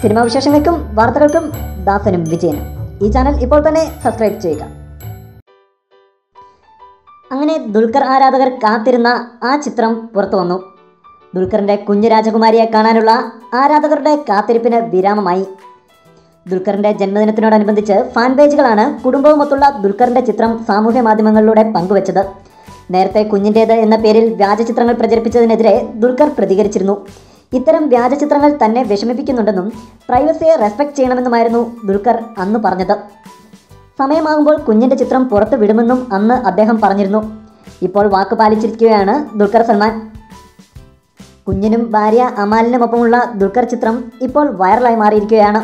Cinema വിശേഷങ്ങൾക്കും വാർത്തകൾക്കും ദാസനും വിജയനും ഈ ചാനൽ ഇപ്പോൾ തന്നെ സബ്സ്ക്രൈബ് ചെയ്യുക. അങ്ങനെ ദുൽഖർ ആരാധകർ കാത്തിരുന്ന ആ ചിത്രം പുറത്തു വന്നു. ദുൽഖറിൻ്റെ കുഞ്ഞു രാജകുമാരിയെ കാണാനുള്ള ആരാധകരുടെ കാത്തിരിപ്പിന് വിരാമമായി. ദുൽഖറിൻ്റെ ജന്മദിനത്തിനോടനുബന്ധിച്ച് ഫാൻ പേജുകളാണ് കുടുംബവുമൊത്തുള്ള ദുൽഖറിൻ്റെ ചിത്രം സാമൂഹ്യ മാധ്യമങ്ങളിലൂടെ പങ്കുവച്ചത്. നേരത്തെ കുഞ്ഞിൻ്റേത് എന്ന പേരിൽ വ്യാജ ചിത്രങ്ങൾ പ്രചരിപ്പിച്ചതിനെതിരെ ദുൽഖർ പ്രതികരിച്ചിരുന്നു. ഇത്തരം വ്യാജ ചിത്രങ്ങൾ തന്നെ വിഷമിപ്പിക്കുന്നുണ്ടെന്നും പ്രൈവസിയെ റെസ്പെക്ട് ചെയ്യണമെന്നുമായിരുന്നു ദുൽഖർ അന്ന് പറഞ്ഞത്. സമയമാകുമ്പോൾ കുഞ്ഞിൻ്റെ ചിത്രം പുറത്തു വിടുമെന്നും അന്ന് അദ്ദേഹം പറഞ്ഞിരുന്നു. ഇപ്പോൾ വാക്ക് പാലിച്ചിരിക്കുകയാണ് ദുൽഖർ സൽമാൻ. കുഞ്ഞിനും ഭാര്യ അമാലിനുമൊപ്പമുള്ള ദുൽഖർ ചിത്രം ഇപ്പോൾ വൈറലായി മാറിയിരിക്കുകയാണ്.